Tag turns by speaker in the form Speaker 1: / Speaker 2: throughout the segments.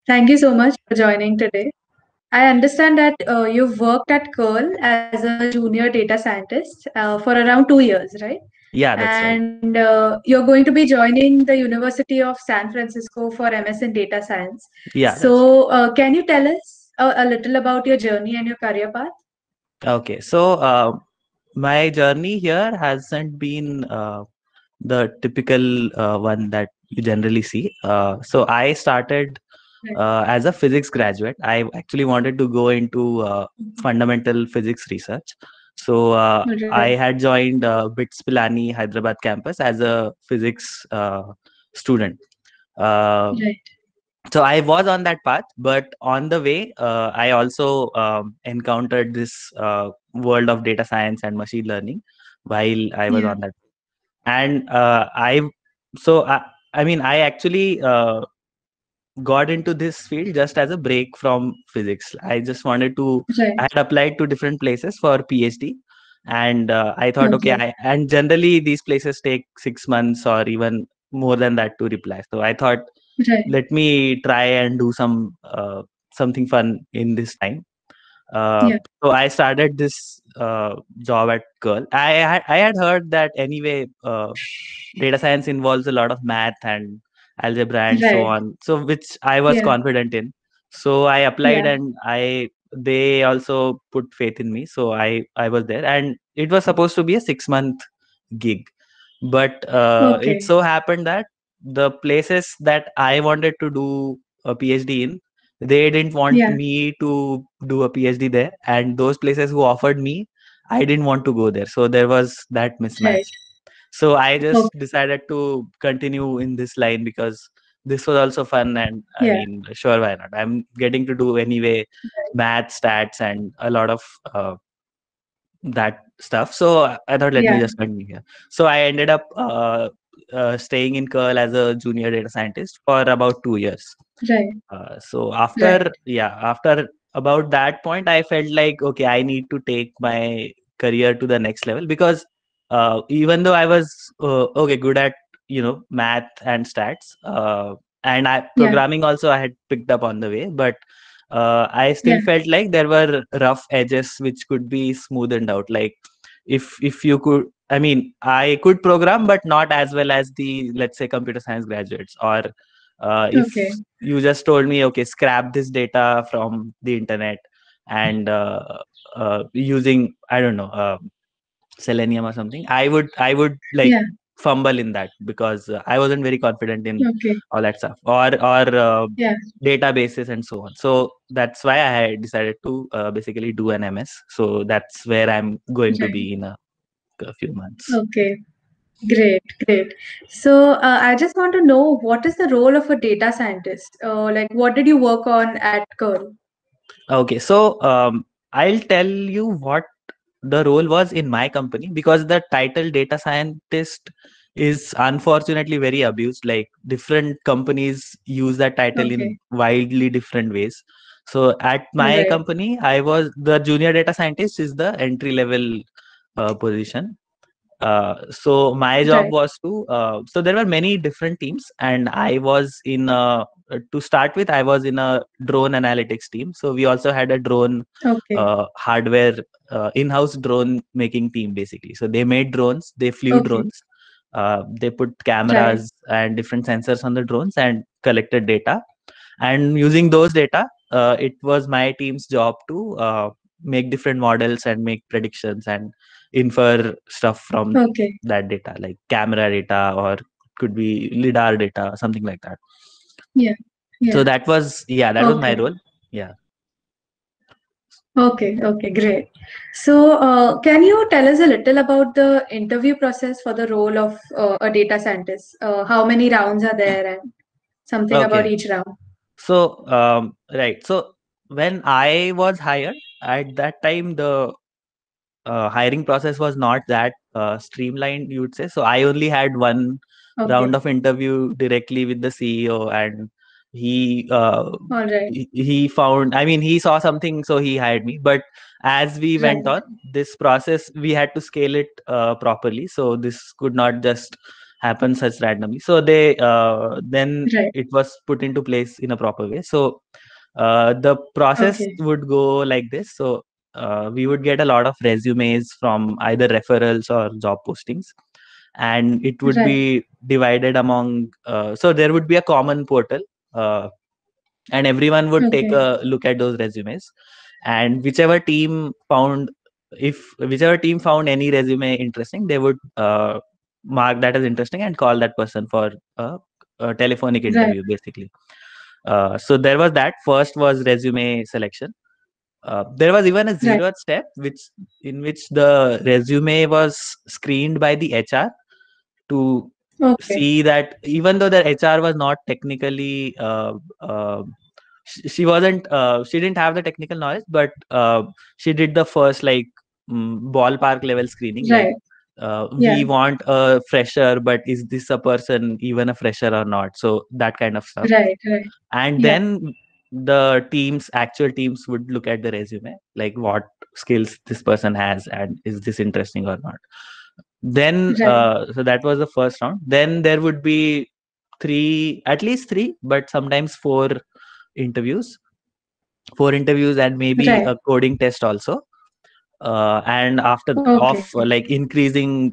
Speaker 1: Thank you so much for joining today. I understand that you've worked at Curl as a junior data scientist for around 2 years, right?
Speaker 2: Yeah, that's right.
Speaker 1: And you're going to be joining the University of San Francisco for MS in Data Science.
Speaker 2: Yeah, that's
Speaker 1: So, can you tell us a little about your journey and your career path?
Speaker 2: right. Okay. So my journey here hasn't been the typical one that you generally see. So I started
Speaker 1: Right.
Speaker 2: as a physics graduate. I actually wanted to go into fundamental physics research. So I
Speaker 1: Right.
Speaker 2: had joined BITS Pilani Hyderabad campus as a physics student. Uh,
Speaker 1: Right.
Speaker 2: so I was on that path, but on the way, I also encountered this world of data science and machine learning while I was
Speaker 1: Yeah.
Speaker 2: on that. And I mean, I actually got into this field just as a break from physics. I just wanted to. I
Speaker 1: Right.
Speaker 2: had applied to different places for PhD, and I thought, okay,
Speaker 1: Okay.
Speaker 2: and generally these places take 6 months or even more than that to reply. So I thought,
Speaker 1: Right.
Speaker 2: let me try and do something fun in this time. Uh,
Speaker 1: Yeah.
Speaker 2: so I started this job at Curl. I had heard that anyway, data science involves a lot of math and algebra and so
Speaker 1: Right.
Speaker 2: on. So which I was
Speaker 1: Yeah.
Speaker 2: confident in. So I applied,
Speaker 1: Yeah.
Speaker 2: and I they also put faith in me. So I was there, and it was supposed to be a 6 month gig, but it
Speaker 1: Okay.
Speaker 2: so happened that the places that I wanted to do a PhD in, they didn't want
Speaker 1: Yeah.
Speaker 2: me to do a PhD there, and those places who offered me, I didn't want to go there. So there was that
Speaker 1: Right.
Speaker 2: mismatch. So I just
Speaker 1: Okay.
Speaker 2: decided to continue in this line because this was also fun, and I
Speaker 1: Yeah.
Speaker 2: mean, sure, why not? I'm getting to do anyway
Speaker 1: Right.
Speaker 2: math, stats, and a lot of that stuff. So I thought, let me
Speaker 1: Yeah.
Speaker 2: just continue here. So I ended up staying in Curl as a junior data scientist for about 2 years.
Speaker 1: Right.
Speaker 2: So
Speaker 1: Right.
Speaker 2: after about that point, I felt like, okay, I need to take my career to the next level, because even though I was okay, good at math and stats, and I
Speaker 1: Yeah.
Speaker 2: programming also I had picked up on the way, but I
Speaker 1: Yeah.
Speaker 2: still felt like there were rough edges which could be smoothened out. Like, if you could, I mean, I could program, but not as well as the, let's say, computer science graduates. Or if
Speaker 1: Okay.
Speaker 2: you just told me, okay, scrap this data from the internet and using, I don't know, Selenium or something, I would like
Speaker 1: Yeah.
Speaker 2: fumble in that, because I wasn't very confident in
Speaker 1: Okay.
Speaker 2: all that stuff, or
Speaker 1: Yeah.
Speaker 2: databases and so on. So that's why I had decided to basically do an MS. So that's where I'm going to
Speaker 1: Right.
Speaker 2: be in a few months.
Speaker 1: Okay. Great. Great. So I just want to know what is the role of a data scientist? Like, what did you work on at Curl?
Speaker 2: Okay, so I'll tell you what the role was in my company, because the title data scientist is unfortunately very abused. Like, different companies use that title in
Speaker 1: Okay.
Speaker 2: wildly different ways. So at
Speaker 1: All
Speaker 2: my
Speaker 1: right.
Speaker 2: company, I was the junior data scientist, is the entry level position. So my job
Speaker 1: Right.
Speaker 2: was to, so there were many different teams, and I was in to start with, I was in a drone analytics team. So we also had a drone
Speaker 1: Okay.
Speaker 2: hardware, in-house drone making team, basically. So they made drones, they flew
Speaker 1: Okay.
Speaker 2: drones, they put
Speaker 1: Right.
Speaker 2: cameras and different sensors on the drones and collected data. And using those data, it was my team's job to make different models and make predictions and infer stuff from
Speaker 1: Okay.
Speaker 2: that data, like camera data, or could be lidar data, something like that.
Speaker 1: Yeah.
Speaker 2: So
Speaker 1: Yeah.
Speaker 2: that was my
Speaker 1: Okay.
Speaker 2: role. Yeah.
Speaker 1: Okay. Okay. Great. So, can you tell us a little about the interview process for the role of a data scientist? How many rounds are there, and something about
Speaker 2: Okay.
Speaker 1: each round?
Speaker 2: So right. So when I was hired, at that time, the hiring process was not that streamlined, you would say. So I only had one round
Speaker 1: Okay.
Speaker 2: of interview directly with the CEO, and he
Speaker 1: All right.
Speaker 2: he found, I mean, he saw something, so he hired me. But as we went
Speaker 1: Right.
Speaker 2: on this process, we had to scale it properly. So this could not just happen such randomly. So they then
Speaker 1: Right.
Speaker 2: it was put into place in a proper way. So the process
Speaker 1: Okay.
Speaker 2: would go like this. So we would get a lot of resumes from either referrals or job postings, and it would
Speaker 1: Right.
Speaker 2: be divided among. So there would be a common portal, and everyone would take
Speaker 1: Okay.
Speaker 2: a look at those resumes, and whichever team found, if whichever team found any resume interesting, they would mark that as interesting and call that person for a telephonic
Speaker 1: Right.
Speaker 2: interview, basically. So there was that. First was resume selection. There was even a
Speaker 1: Right.
Speaker 2: zeroth step, in which the resume was screened by the HR to
Speaker 1: Okay.
Speaker 2: see that even though the HR was not technically, she wasn't, she didn't have the technical knowledge, but she did the first, like, ballpark level screening, like,
Speaker 1: Right. Yeah.
Speaker 2: we want a fresher, but is this a person even a fresher or not? So that kind of stuff.
Speaker 1: Right. Right.
Speaker 2: And
Speaker 1: Yeah.
Speaker 2: then the actual teams would look at the resume, like what skills this person has and is this interesting or not. Then
Speaker 1: Right.
Speaker 2: so that was the first round. Then there would be at least three, but sometimes interviews four interviews, and maybe
Speaker 1: Right.
Speaker 2: a coding test also. And after
Speaker 1: Okay.
Speaker 2: of like increasing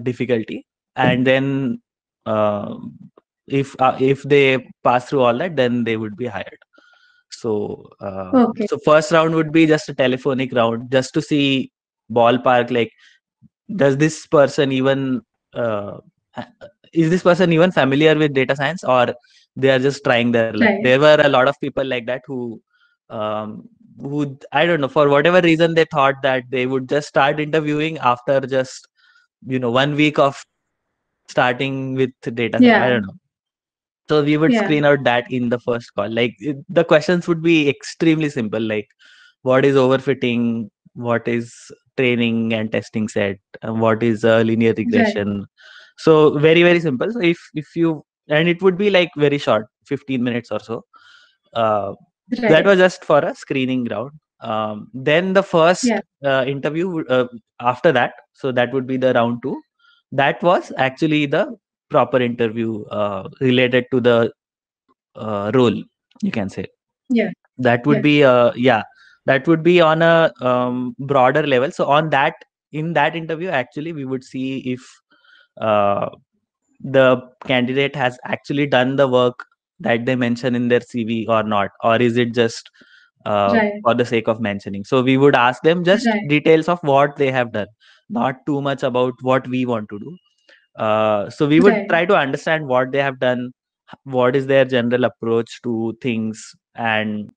Speaker 2: difficulty, and then uh, if they pass through all that, then they would be hired. So
Speaker 1: Okay.
Speaker 2: so first round would be just a telephonic round, just to see ballpark, like, does this person even uh, ha- is this person even familiar with data science, or they are just trying their luck.
Speaker 1: Right.
Speaker 2: There were a lot of people like that um, who, I don't know, for whatever reason, they thought that they would just start interviewing after just 1 week of starting with data science. I
Speaker 1: Yeah.
Speaker 2: don't know. So we would
Speaker 1: Yeah.
Speaker 2: screen out that in the first call. Like, the questions would be extremely simple, like, what is overfitting, what is training and testing set, and what is linear
Speaker 1: Right.
Speaker 2: regression. So very, very simple. So if you, and it would be like very short, 15 minutes or so. uh, that
Speaker 1: Right.
Speaker 2: was just for a screening round. Then the first
Speaker 1: Yeah.
Speaker 2: interview after that, so that would be the round two. That was actually the proper interview related to the role, you can say.
Speaker 1: Yeah.
Speaker 2: That would
Speaker 1: Yeah.
Speaker 2: be yeah, that would be on a broader level. So on that, in that interview, actually, we would see if uh, the candidate has actually done the work that they mention in their CV or not, or is it just
Speaker 1: Right.
Speaker 2: for the sake of mentioning. So we would ask them just
Speaker 1: Right.
Speaker 2: details of what they have done, not too much about what we want to do. So we would
Speaker 1: Right.
Speaker 2: try to understand what they have done, what is their general approach to things, and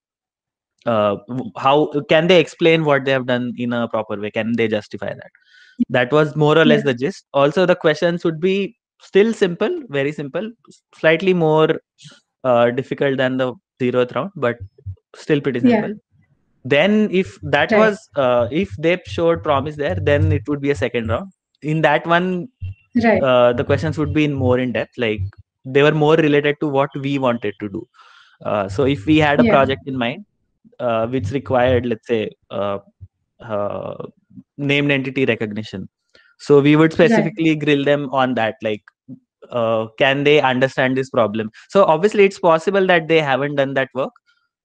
Speaker 2: how can they explain what they have done in a proper way, can they justify that. That was more or less
Speaker 1: Yeah.
Speaker 2: the gist. Also, the questions would be still simple, very simple, slightly more difficult than the zeroth round, but still pretty
Speaker 1: Yeah.
Speaker 2: simple. Then
Speaker 1: Right.
Speaker 2: if they showed promise there, then it would be a second round. In that one,
Speaker 1: Right.
Speaker 2: the questions would be in more in depth, like, they were more related to what we wanted to do. So if we had a
Speaker 1: Yeah.
Speaker 2: project in mind, which required, let's say, uh, named entity recognition, so we would
Speaker 1: Right.
Speaker 2: specifically grill them on that, like, can they understand this problem. So obviously it's possible that they haven't done that work,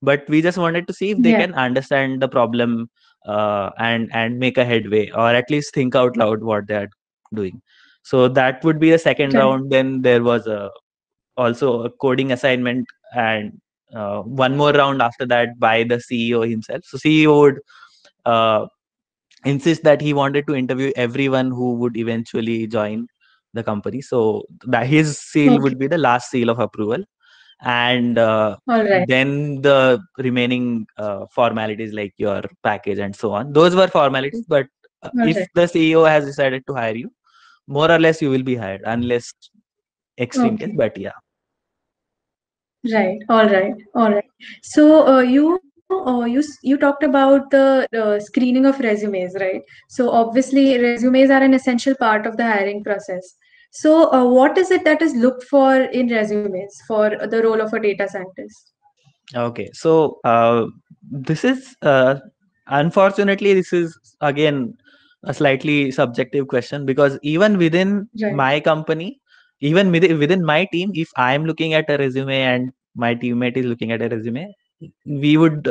Speaker 2: but we just wanted to see if they
Speaker 1: Yeah.
Speaker 2: can understand the problem, and make a headway, or at least think out loud what they are doing. So that would be the second
Speaker 1: Right.
Speaker 2: round. Then there was also a coding assignment, and one more round after that by the CEO himself. So CEO would uh, insist that he wanted to interview everyone who would eventually join the company. So that his seal
Speaker 1: Okay.
Speaker 2: would be the last seal of approval, and
Speaker 1: All right.
Speaker 2: then the remaining formalities, like your package and so on. Those were formalities, but
Speaker 1: All
Speaker 2: if
Speaker 1: right.
Speaker 2: the CEO has decided to hire you, more or less you will be hired, unless extreme case.
Speaker 1: Okay.
Speaker 2: But yeah.
Speaker 1: Right. All right. All right. So you talked about the screening of resumes, right? So obviously resumes are an essential part of the hiring process. So what is it that is looked for in resumes for the role of a data scientist?
Speaker 2: Okay, so this is unfortunately, this is again a slightly subjective question, because even within
Speaker 1: Right.
Speaker 2: my company, even within my team, if I am looking at a resume and my teammate is looking at a resume, we would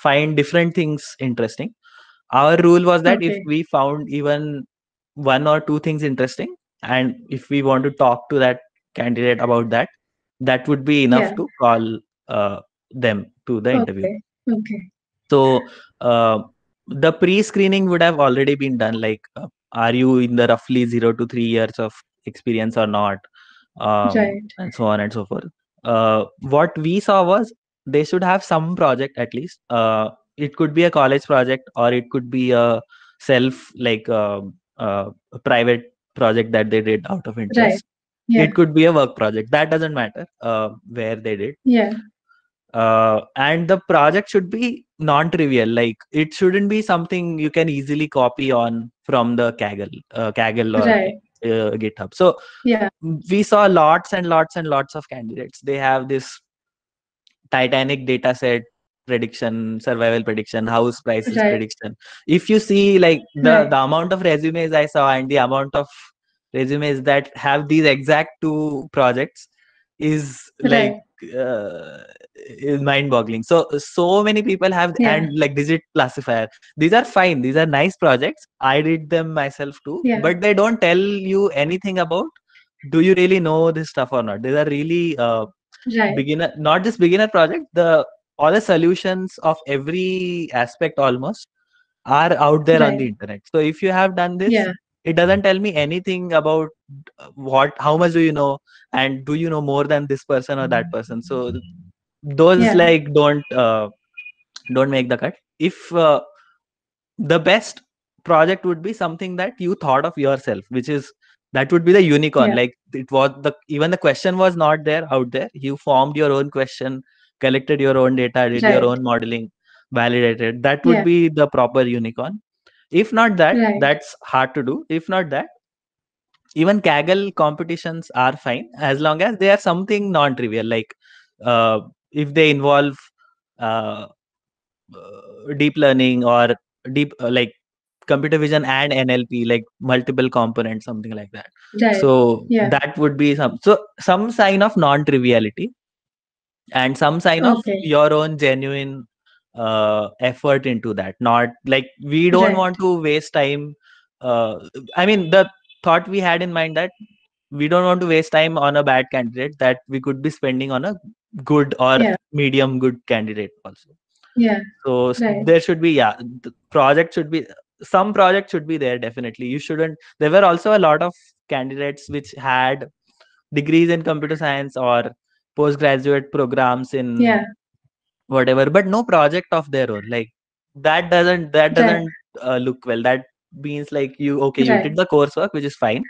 Speaker 2: find different things interesting. Our rule was that if
Speaker 1: Okay.
Speaker 2: we found even one or two things interesting, and if we want to talk to that candidate about that, that would be enough
Speaker 1: Yeah.
Speaker 2: to call them to the interview.
Speaker 1: Okay. Okay.
Speaker 2: So the pre-screening would have already been done. Like, are you in the roughly 0 to 3 years of experience or not,
Speaker 1: Right.
Speaker 2: and so on and so forth. What we saw was they should have some project at least. It could be a college project or it could be a self a private project that they did out of
Speaker 1: Right.
Speaker 2: interest.
Speaker 1: Yeah.
Speaker 2: It could be a work project. That doesn't matter where they did.
Speaker 1: Yeah.
Speaker 2: And the project should be non-trivial. Like it shouldn't be something you can easily copy on from the Kaggle or
Speaker 1: Right.
Speaker 2: GitHub. So
Speaker 1: Yeah.
Speaker 2: we saw lots and lots and lots of candidates. They have this Titanic data set prediction, survival prediction, house prices
Speaker 1: Right.
Speaker 2: prediction. If you see like the
Speaker 1: Right.
Speaker 2: amount of resumes I saw and the amount of resumes that have these exact two projects is like
Speaker 1: Right.
Speaker 2: uh, is mind-boggling. So many people have,
Speaker 1: Yeah.
Speaker 2: and like digit classifier. These are fine. These are nice projects. I did them myself too,
Speaker 1: Yeah.
Speaker 2: but they don't tell you anything about do you really know this stuff or not. These are really
Speaker 1: Right.
Speaker 2: beginner, not just beginner project. The all the solutions of every aspect almost are out there on
Speaker 1: Right.
Speaker 2: the internet. So if you have done this,
Speaker 1: Yeah.
Speaker 2: it doesn't tell me anything about what, how much do you know, and do you know more than this person or that person. So those
Speaker 1: Yeah.
Speaker 2: like don't make the cut. If the best project would be something that you thought of yourself, which is that would be the unicorn.
Speaker 1: Yeah.
Speaker 2: Like it was the, even the question was not there out there, you formed your own question, collected your own data, did your
Speaker 1: Right.
Speaker 2: own modeling, validated. That would
Speaker 1: Yeah.
Speaker 2: be the proper unicorn. If not that,
Speaker 1: Right.
Speaker 2: that's hard to do. If not that, even Kaggle competitions are fine as long as they are something non-trivial. Like uh, if they involve uh, deep learning or deep like computer vision and NLP, like multiple components, something like that.
Speaker 1: Right.
Speaker 2: So
Speaker 1: Yeah.
Speaker 2: that would be some sign of non-triviality and some sign of
Speaker 1: Okay.
Speaker 2: your own genuine effort into that. Not like we don't
Speaker 1: Right.
Speaker 2: want to waste time. Uh, I mean, the thought we had in mind that we don't want to waste time on a bad candidate that we could be spending on a good or
Speaker 1: Yeah.
Speaker 2: medium good candidate also.
Speaker 1: Yeah.
Speaker 2: So
Speaker 1: Right.
Speaker 2: there should be, yeah, the project should be, some project should be there definitely. You shouldn't. There were also a lot of candidates which had degrees in computer science or postgraduate programs in
Speaker 1: Yeah.
Speaker 2: whatever, but no project of their own. Like that
Speaker 1: Right.
Speaker 2: doesn't look well. That means like you, okay, you
Speaker 1: Right.
Speaker 2: did the coursework, which is fine,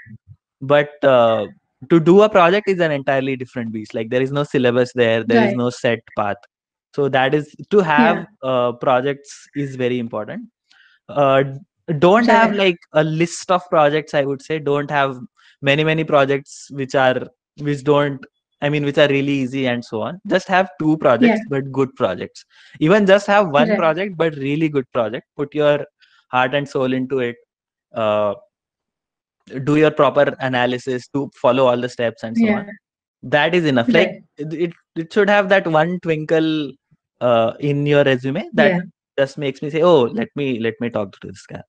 Speaker 2: but to do a project is an entirely different beast. Like there is no syllabus there, there is
Speaker 1: Right.
Speaker 2: no set path. So that is to
Speaker 1: Yeah.
Speaker 2: have projects is very important. uh, don't have
Speaker 1: Right.
Speaker 2: like a list of projects. I would say don't have many projects which are, which don't, I mean, which are really easy and so on. Just have two
Speaker 1: Yeah.
Speaker 2: projects but good projects. Even just have one
Speaker 1: Right.
Speaker 2: project but really good project. Put your heart and soul into it. uh, do your proper analysis, to follow all the steps and so
Speaker 1: Yeah.
Speaker 2: on. That is enough. Like
Speaker 1: Right.
Speaker 2: it should have that one twinkle in your resume that
Speaker 1: Yeah.
Speaker 2: just makes me say, oh, let me talk to this guy.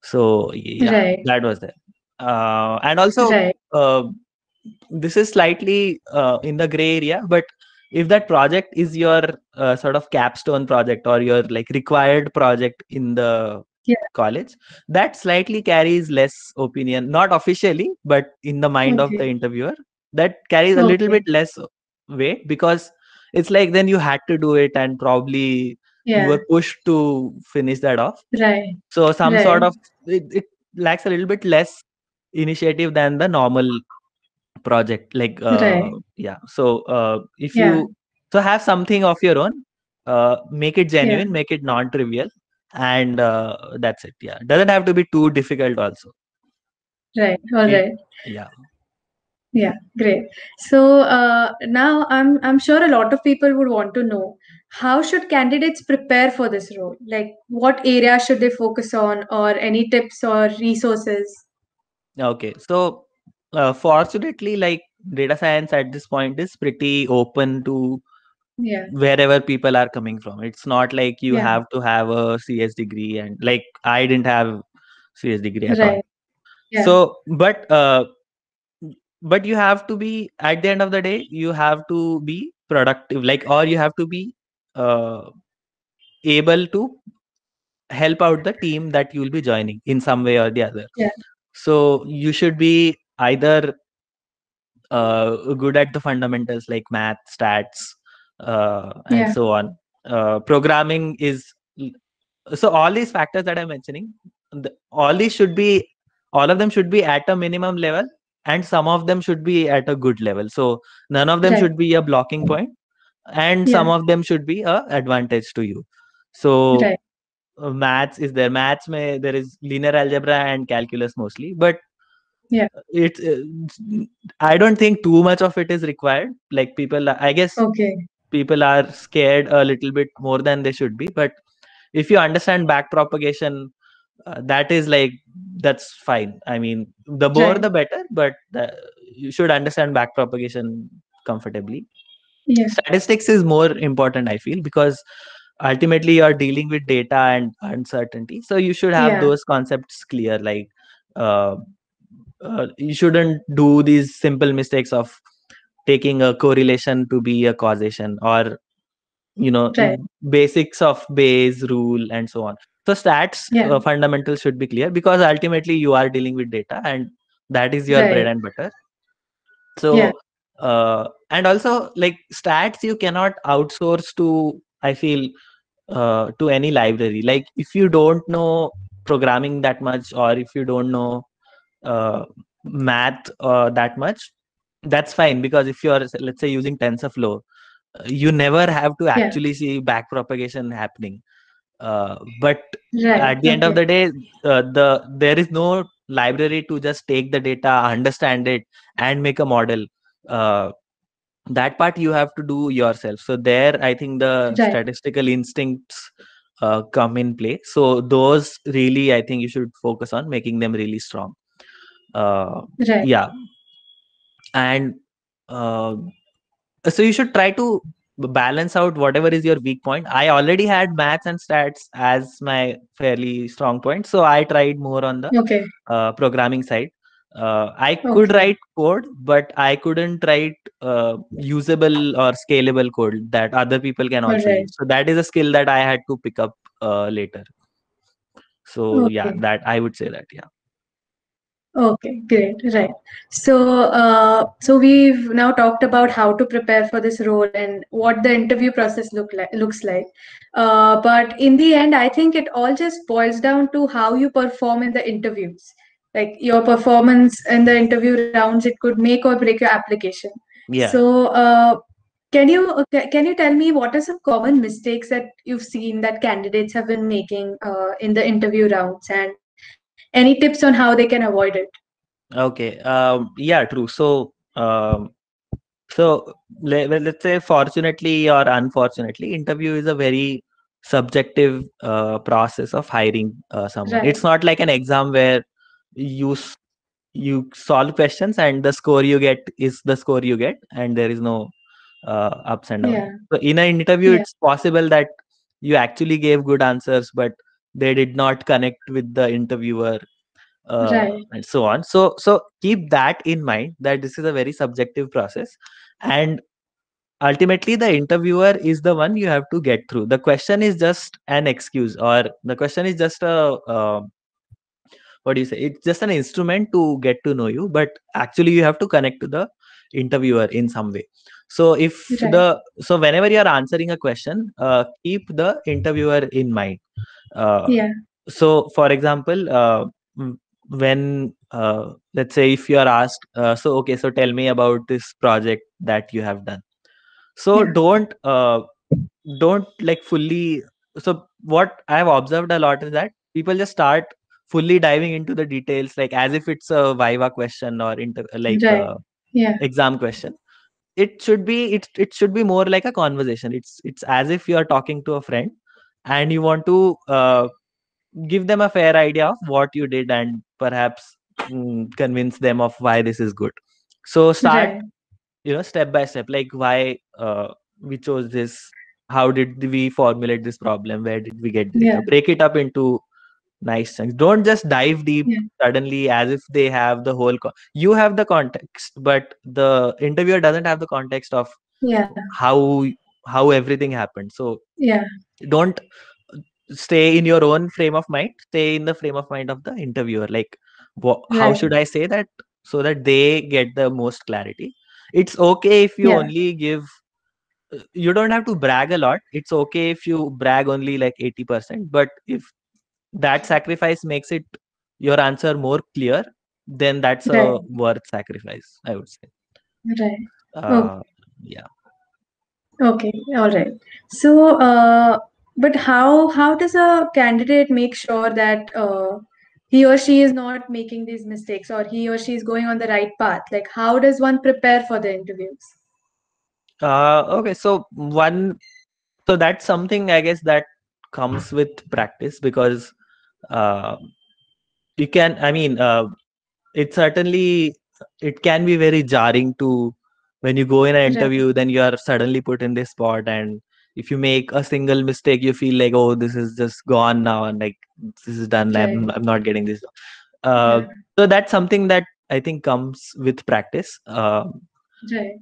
Speaker 2: So yeah,
Speaker 1: Right.
Speaker 2: that was there. And also
Speaker 1: Right.
Speaker 2: uh, this is slightly in the gray area, but if that project is your sort of capstone project or your like required project in the
Speaker 1: Yeah.
Speaker 2: college, that slightly carries less opinion, not officially but in the mind of the
Speaker 1: Okay.
Speaker 2: interviewer, that carries a little
Speaker 1: Okay.
Speaker 2: bit less weight, because it's like then you had to do it and probably you
Speaker 1: Yeah.
Speaker 2: were pushed to finish that off.
Speaker 1: Right.
Speaker 2: So some sort
Speaker 1: Right.
Speaker 2: of, it lacks a little bit less initiative than the normal project. Like
Speaker 1: Right.
Speaker 2: yeah, so if
Speaker 1: Yeah.
Speaker 2: you, so have something of your own, make it
Speaker 1: Yeah.
Speaker 2: genuine, make it non-trivial, and that's it. Yeah, doesn't have to be too difficult also.
Speaker 1: Right. All
Speaker 2: It,
Speaker 1: right.
Speaker 2: yeah.
Speaker 1: Yeah, great. So now I'm sure a lot of people would want to know how should candidates prepare for this role? Like what area should they focus on or any tips or resources?
Speaker 2: Okay, so Fortunately, like data science at this point is pretty open to
Speaker 1: Yeah.
Speaker 2: wherever people are coming from. It's not like you
Speaker 1: Yeah.
Speaker 2: have to have a CS degree, and like I didn't have CS degree at all.
Speaker 1: Right. Yeah.
Speaker 2: So, but you have to be, at the end of the day, you have to be productive, like, or you have to be uh, able to help out the team that you'll be joining in some way or the other.
Speaker 1: Yeah.
Speaker 2: So you should be either good at the fundamentals like math, stats, and
Speaker 1: Yeah.
Speaker 2: so on. Programming is, so all these factors that I'm mentioning, all these should be, all of them should be at a minimum level, and some of them should be at a good level. So none of them
Speaker 1: Right.
Speaker 2: should be a blocking point, and some
Speaker 1: Yeah.
Speaker 2: of them should be a advantage to you. So
Speaker 1: Right.
Speaker 2: maths is there. Maths may there is linear algebra and calculus mostly, but
Speaker 1: Yeah.
Speaker 2: it's I don't think too much of it is required. Like people, I guess
Speaker 1: Okay.
Speaker 2: people are scared a little bit more than they should be. But if you understand back propagation, that is like, that's fine. I mean, the more
Speaker 1: Right.
Speaker 2: the better, but you should understand back propagation comfortably.
Speaker 1: Yeah.
Speaker 2: Statistics is more important, I feel, because ultimately you are dealing with data and uncertainty. So you should have
Speaker 1: Yeah.
Speaker 2: those concepts clear. Like uh, you shouldn't do these simple mistakes of taking a correlation to be a causation, or
Speaker 1: Right.
Speaker 2: basics of Bayes rule and so on. So stats
Speaker 1: Yeah.
Speaker 2: fundamentals should be clear, because ultimately you are dealing with data, and that is your bread
Speaker 1: Right.
Speaker 2: and butter.
Speaker 1: Yeah.
Speaker 2: So and also, like, stats you cannot outsource to, I feel, to any library. Like if you don't know programming that much, or if you don't know uh, math that much, that's fine, because if you are, let's say, using TensorFlow, you never have to
Speaker 1: Yeah.
Speaker 2: actually see back propagation happening. But
Speaker 1: Right.
Speaker 2: at the end of
Speaker 1: Okay.
Speaker 2: the day, there is no library to just take the data, understand it, and make a model. uh, that part you have to do yourself. So there, I think the
Speaker 1: Right.
Speaker 2: statistical instincts come in play. So those really, I think you should focus on making them really strong. uh,
Speaker 1: Right.
Speaker 2: yeah. And uh, so you should try to balance out whatever is your weak point. I already had maths and stats as my fairly strong point, so I tried more on the
Speaker 1: Okay.
Speaker 2: programming side. I could
Speaker 1: Okay.
Speaker 2: write code, but I couldn't write usable or scalable code that other people can
Speaker 1: All
Speaker 2: also
Speaker 1: right.
Speaker 2: use. So that is a skill that I had to pick up later. So yeah,
Speaker 1: Okay.
Speaker 2: that I would say that, yeah.
Speaker 1: Okay, great. Right. So we've now talked about how to prepare for this role and what the interview process looks like. But in the end, I think it all just boils down to how you perform in the interviews. Like your performance in the interview rounds, it could make or break your application.
Speaker 2: Yeah.
Speaker 1: So, can you tell me what are some common mistakes that you've seen that candidates have been making in the interview rounds, and any tips on how they can avoid it?
Speaker 2: Okay. Yeah, true. So well, let's say, fortunately or unfortunately, interview is a very subjective process of hiring someone.
Speaker 1: Right.
Speaker 2: It's not like an exam where you s- you solve questions and the score you get is the score you get, and there is no ups and downs.
Speaker 1: Yeah.
Speaker 2: So in an interview,
Speaker 1: Yeah.
Speaker 2: it's possible that you actually gave good answers, but they did not connect with the interviewer,
Speaker 1: Right.
Speaker 2: and so on. So keep that in mind, that this is a very subjective process, and ultimately the interviewer is the one you have to get through. The question is just an excuse, or the question is just a what do you say, it's just an instrument to get to know you, but actually you have to connect to the interviewer in some way. So
Speaker 1: Right.
Speaker 2: whenever you are answering a question, keep the interviewer in mind. uh,
Speaker 1: Yeah.
Speaker 2: so for example, when let's say if you are asked, so okay, so tell me about this project that you have done. So
Speaker 1: Yeah.
Speaker 2: don't like fully. So what I have observed a lot is that people just start fully diving into the details, like as if it's a viva question or
Speaker 1: Right. Yeah.
Speaker 2: exam question. It should be more like a conversation. It's as if you are talking to a friend, and you want to give them a fair idea of what you did, and perhaps convince them of why this is good. So start,
Speaker 1: Right.
Speaker 2: step by step, like why we chose this, how did we formulate this problem, where did we get
Speaker 1: Yeah.
Speaker 2: data, break it up into nice chunks. Don't just dive deep
Speaker 1: Yeah.
Speaker 2: suddenly as if they have the whole you have the context, but the interviewer doesn't have the context of
Speaker 1: Yeah.
Speaker 2: how how everything happened. So
Speaker 1: Yeah.
Speaker 2: don't stay in your own frame of mind, stay in the frame of mind of the interviewer, like how
Speaker 1: Right.
Speaker 2: should I say that, so that they get the most clarity. It's okay if you
Speaker 1: Yeah.
Speaker 2: only give, you don't have to brag a lot. It's okay if you brag only like 80%, but if that sacrifice makes it your answer more clear, then that's
Speaker 1: Right.
Speaker 2: a worth sacrifice, I would say.
Speaker 1: Right. Okay.
Speaker 2: uh yeah.
Speaker 1: Okay. All right. So, but how does a candidate make sure that he or she is not making these mistakes, or he or she is going on the right path? Like, how does one prepare for the interviews?
Speaker 2: Okay, so so that's something, I guess, that comes with practice, because uh you can, I mean, it certainly, it can be very jarring to, when you go in an
Speaker 1: Right.
Speaker 2: interview, then you are suddenly put in this spot, and if you make a single mistake, you feel like, oh, this is just gone now, and like this is done,
Speaker 1: Right.
Speaker 2: I'm not getting this. uh,
Speaker 1: Yeah.
Speaker 2: so that's something that I think comes with practice.
Speaker 1: Right.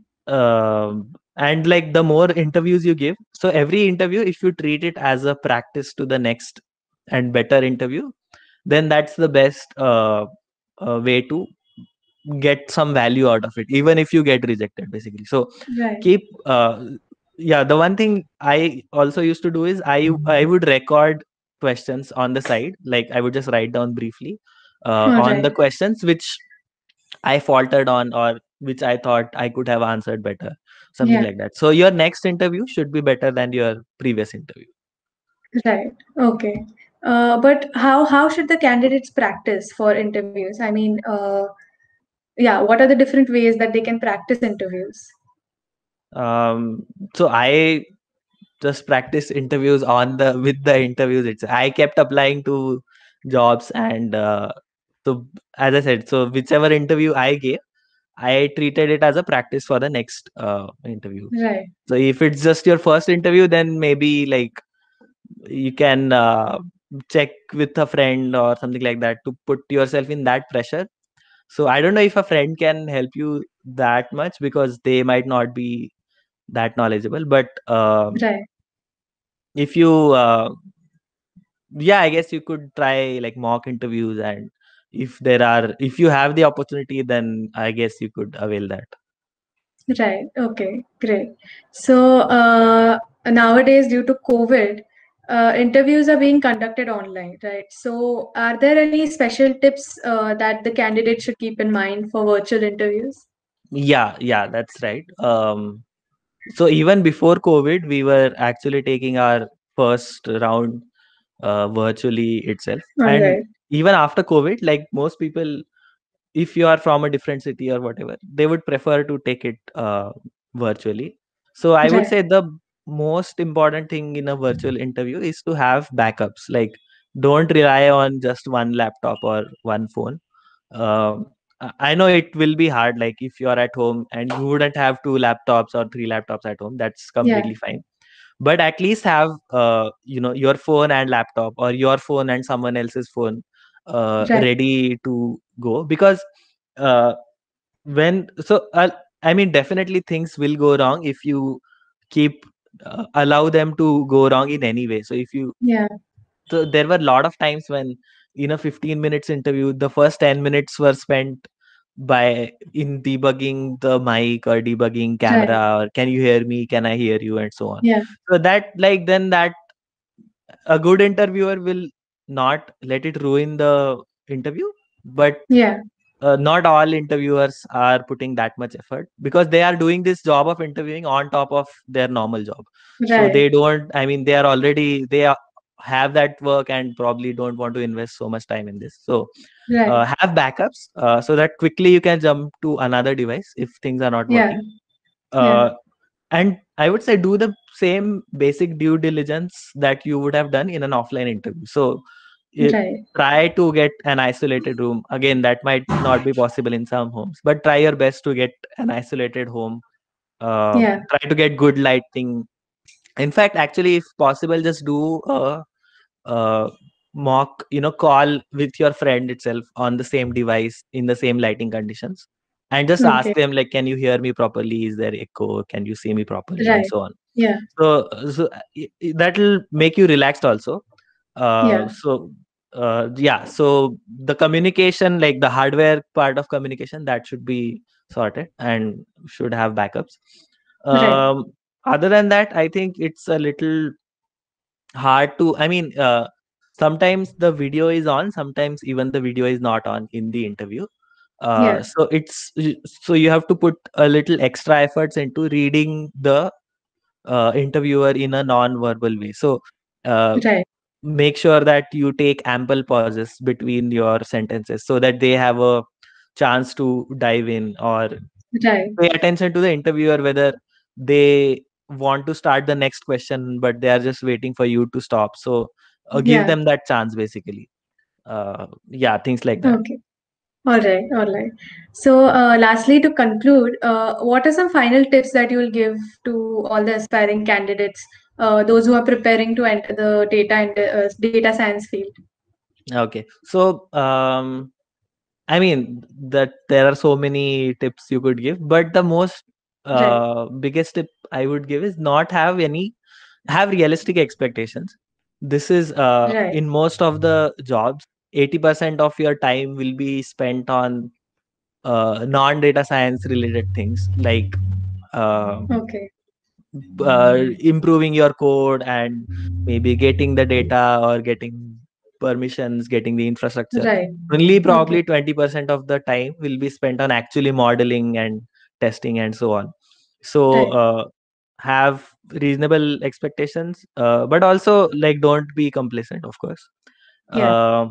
Speaker 2: And like the more interviews you give, so every interview, if you treat it as a practice to the next and better interview, then that's the best way to get some value out of it, even if you get rejected, basically. So
Speaker 1: Right.
Speaker 2: keep yeah, the one thing I also used to do is I would record questions on the side, like I would just write down briefly
Speaker 1: All
Speaker 2: on
Speaker 1: right.
Speaker 2: the questions which I faltered on, or which I thought I could have answered better, something
Speaker 1: Yeah.
Speaker 2: like that. So your next interview should be better than your previous interview.
Speaker 1: Right. Okay. But how should the candidates practice for interviews? I mean, yeah, what are the different ways that they can practice interviews?
Speaker 2: So I just practice interviews on the with the interviews itself. I kept applying to jobs, and so as I said, so whichever interview I gave, I treated it as a practice for the next interview.
Speaker 1: Right.
Speaker 2: So if it's just your first interview, then maybe like you can check with a friend or something like that to put yourself in that pressure. So I don't know if a friend can help you that much, because they might not be that knowledgeable. But
Speaker 1: Right.
Speaker 2: if you yeah, I guess you could try like mock interviews, and if you have the opportunity, then I guess you could avail that.
Speaker 1: Right. Okay. Great. So nowadays, due to COVID, interviews are being conducted online, right? So are there any special tips that the candidate should keep in mind for virtual interviews?
Speaker 2: Yeah, that's right. So even before COVID, we were actually taking our first round virtually itself.
Speaker 1: All
Speaker 2: And
Speaker 1: right.
Speaker 2: even after COVID, like most people, if you are from a different city or whatever, they would prefer to take it virtually. So I would
Speaker 1: Right.
Speaker 2: say the most important thing in a virtual interview is to have backups. Like, don't rely on just one laptop or one phone. I know it will be hard, like if you are at home and you wouldn't have two laptops or three laptops at home, that's
Speaker 1: Yeah.
Speaker 2: completely fine. But at least have your phone and laptop, or your phone and someone else's phone
Speaker 1: Right.
Speaker 2: ready to go, because uh, when so I mean, definitely things will go wrong if you keep allow them to go wrong in any way. So if you
Speaker 1: Yeah.
Speaker 2: so there were a lot of times when in a 15 minutes interview, the first 10 minutes were spent by in debugging the mic or debugging
Speaker 1: Right.
Speaker 2: camera, or can you hear me, can I hear you, and so on.
Speaker 1: Yeah.
Speaker 2: So that, like, then that a good interviewer will not let it ruin the interview. But
Speaker 1: Yeah.
Speaker 2: not all interviewers are putting that much effort, because they are doing this job of interviewing on top of their normal job. So
Speaker 1: Right.
Speaker 2: they don't, I mean, they are already, have that work and probably don't want to invest so much time in this. So
Speaker 1: Right.
Speaker 2: have backups, so that quickly you can jump to another device if things are not
Speaker 1: Yeah.
Speaker 2: working.
Speaker 1: Yeah.
Speaker 2: uh, and I would say do the same basic due diligence that you would have done in an offline interview. So
Speaker 1: Right.
Speaker 2: try to get an isolated room. Again, that might not be possible in some homes, but try your best to get an isolated home.
Speaker 1: Yeah.
Speaker 2: Try to get good lighting. In fact, actually, if possible, just do a mock, call with your friend itself on the same device in the same lighting conditions, and just ask
Speaker 1: Okay.
Speaker 2: them like, can you hear me properly? Is there echo? Can you see me properly? And
Speaker 1: Right.
Speaker 2: so on.
Speaker 1: Yeah.
Speaker 2: So that will make you relaxed also. uh,
Speaker 1: Yeah.
Speaker 2: so yeah, so the communication, like the hardware part of communication, that should be sorted and should have backups.
Speaker 1: Right.
Speaker 2: um, Other than that, I think it's a little hard to, I mean, sometimes the video is on, sometimes even the video is not on in the interview.
Speaker 1: Yeah.
Speaker 2: So you have to put a little extra efforts into reading the interviewer in a non-verbal way. So uh,
Speaker 1: Right.
Speaker 2: make sure that you take ample pauses between your sentences so that they have a chance to dive in, or
Speaker 1: Right.
Speaker 2: pay attention to the interviewer whether they want to start the next question but they are just waiting for you to stop. So give
Speaker 1: Yeah.
Speaker 2: them that chance basically. Yeah, things like that.
Speaker 1: Okay. All right. All right. So, lastly, to conclude, what are some final tips that you will give to all the aspiring candidates, those who are preparing to enter the data science field?
Speaker 2: Okay, so I mean that there are so many tips you could give, but the most
Speaker 1: Right.
Speaker 2: biggest tip I would give is not have realistic expectations. This is
Speaker 1: Right.
Speaker 2: in most of the jobs, 80% of your time will be spent on non-data science related things like uh,
Speaker 1: Okay.
Speaker 2: improving your code and maybe getting the data or getting permissions, getting the infrastructure.
Speaker 1: Right.
Speaker 2: Only
Speaker 1: Okay.
Speaker 2: probably 20% of the time will be spent on actually modeling and testing and so on. So
Speaker 1: Right.
Speaker 2: have reasonable expectations, but also like don't be complacent, of course.
Speaker 1: Yeah.
Speaker 2: uh,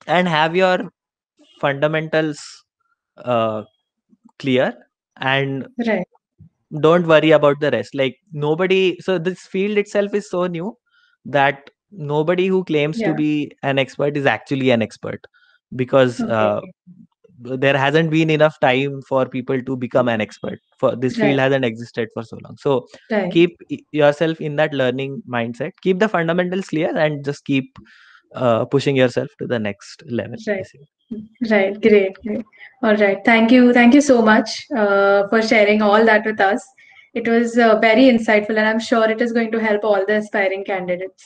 Speaker 2: and have your fundamentals uh, clear, and
Speaker 1: Right.
Speaker 2: don't worry about the rest. Like nobody, so this field itself is so new that nobody who claims to
Speaker 1: Yeah.
Speaker 2: be an expert is actually an expert, because
Speaker 1: Okay.
Speaker 2: there hasn't been enough time for people to become an expert. For this field
Speaker 1: Right.
Speaker 2: hasn't existed for so long. So
Speaker 1: Right.
Speaker 2: keep yourself in that learning mindset, keep the fundamentals clear, and just keep pushing yourself to the next level
Speaker 1: Right.
Speaker 2: basically.
Speaker 1: Right. Great. Great. All right. Thank you. Thank you so much for sharing all that with us. It was very insightful, and I'm sure it is going to help all the aspiring candidates.